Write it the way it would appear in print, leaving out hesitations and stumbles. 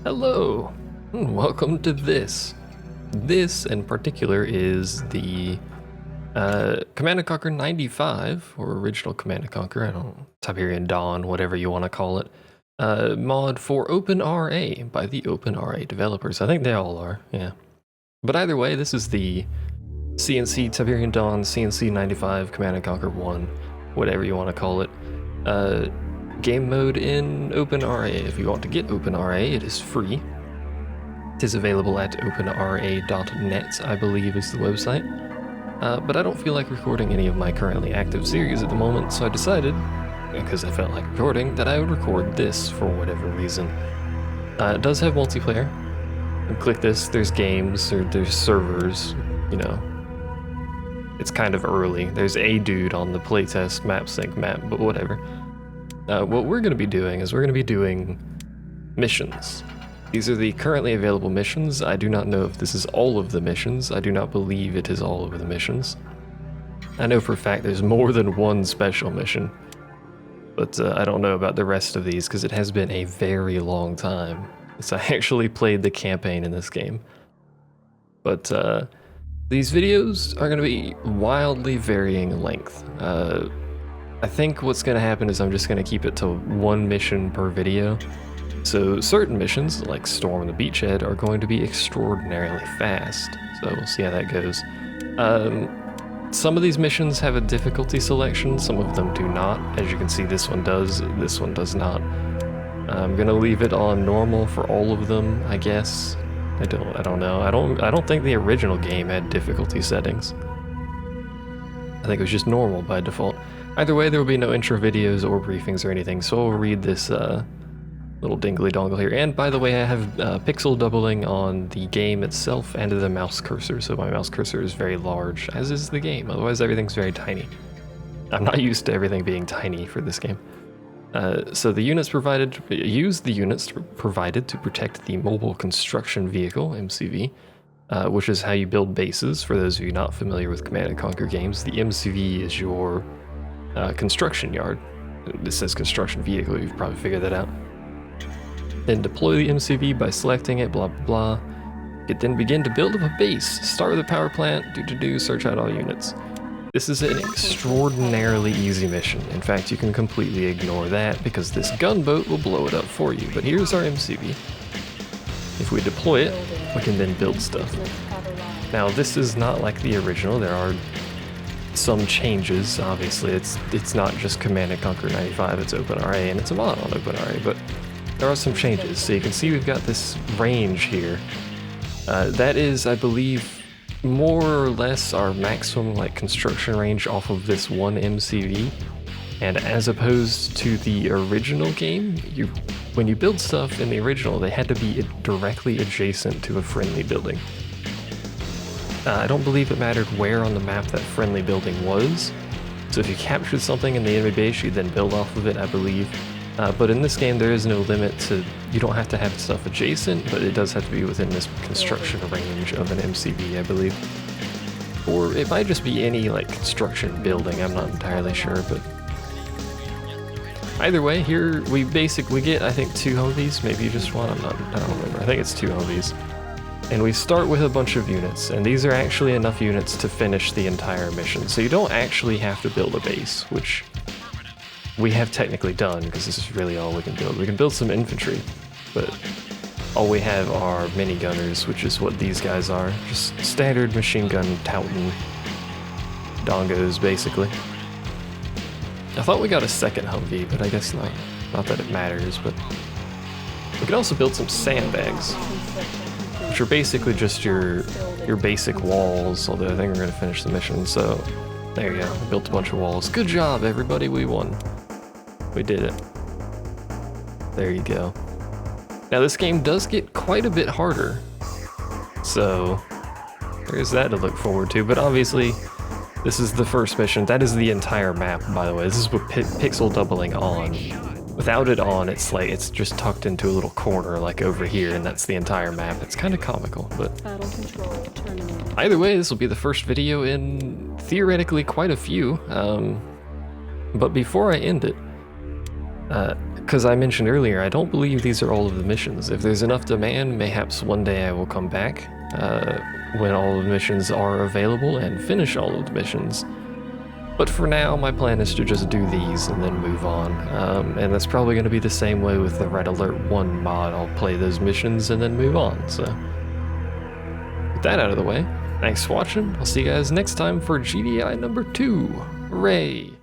Hello, and welcome to this. This in particular is the Command & Conquer 95, or original Command & Conquer, I don't know, Tiberian Dawn, whatever you want to call it, mod for OpenRA by the OpenRA developers. I think they all are, yeah. But either way, this is the CNC Tiberian Dawn, CNC 95, Command & Conquer 1, whatever you want to call it. Game mode in OpenRA. If you want to get OpenRA, it is free. It is available at openra.net, I believe is the website. But I don't feel like recording any of my currently active series at the moment, so I decided, because I felt like recording, that I would record this for whatever reason. It does have multiplayer. You click this, there's games, or there's servers, you know. It's kind of early. There's a dude on the playtest map sync map, but whatever. What we're going to be doing is we're going to be doing missions. These are the currently available missions. I do not know if this is all of the missions. I do not believe it is all of the missions. I know for a fact there's more than one special mission, but I don't know about the rest of these because it has been a very long time since I actually played the campaign in this game. But these videos are going to be wildly varying length. I think what's going to happen is I'm just going to keep it to one mission per video. So certain missions, like Storm the Beachhead, are going to be extraordinarily fast. So we'll see how that goes. Some of these missions have a difficulty selection, some of them do not. As you can see, this one does not. I'm going to leave it on normal for all of them, I guess. I don't know. I don't think the original game had difficulty settings. I think it was just normal by default. Either way, there will be no intro videos or briefings or anything, so I'll read this little dingly dongle here. And by the way, I have pixel doubling on the game itself and the mouse cursor, so my mouse cursor is very large, as is the game. Otherwise, everything's very tiny. I'm not used to everything being tiny for this game. So the units provided, use the units provided to protect the mobile construction vehicle, MCV, which is how you build bases. For those of you not familiar with Command & Conquer games, the MCV is your construction yard. This says construction vehicle, you've probably figured that out. Then deploy the MCV by selecting it, blah blah blah. It then begin to build up a base. Start with a power plant, search out all units. This is an extraordinarily easy mission. In fact, you can completely ignore that because this gunboat will blow it up for you. But here's our MCV. If we deploy it, we can then build stuff. Now this is not like the original. There are some changes, obviously. It's not just Command & Conquer 95, it's OpenRA, and it's a mod on OpenRA, but there are some changes. So you can see we've got this range here. That is, I believe, more or less our maximum construction range off of this one MCV. And as opposed to the original game, when you build stuff in the original, they had to be directly adjacent to a friendly building. I don't believe it mattered where on the map that friendly building was. So if you captured something in the enemy base, you then build off of it, I believe. But in this game, there is no limit to, you don't have to have stuff adjacent, but it does have to be within this construction range of an MCV, I believe. Or it might just be any construction building, I'm not entirely sure, but either way, here we get, I think, 2 Humvees, maybe just one, I don't remember, I think it's 2 Humvees. And we start with a bunch of units, and these are actually enough units to finish the entire mission. So you don't actually have to build a base, which we have technically done, because this is really all we can build. We can build some infantry, but all we have are minigunners, which is what these guys are. Just standard machine gun touting dongos, basically. I thought we got a second Humvee, but I guess not. Not that it matters, but we can also build some sandbags, which are basically just your basic walls, although I think we're going to finish the mission, so there you go. We built a bunch of walls. Good job, everybody, we won. We did it. There you go. Now this game does get quite a bit harder, so there's that to look forward to, but obviously this is the first mission. That is the entire map, by the way. This is with pixel doubling on. Without it on, it's just tucked into a little corner like over here, and that's the entire map. It's kind of comical, but either way, this will be the first video in theoretically quite a few. But before I end it, because I mentioned earlier, I don't believe these are all of the missions. If there's enough demand, mayhaps one day I will come back when all of the missions are available and finish all of the missions. But for now, my plan is to just do these and then move on. And that's probably going to be the same way with the Red Alert 1 mod. I'll play those missions and then move on. So, with that out of the way, thanks for watching. I'll see you guys next time for GDI number 2. Hooray!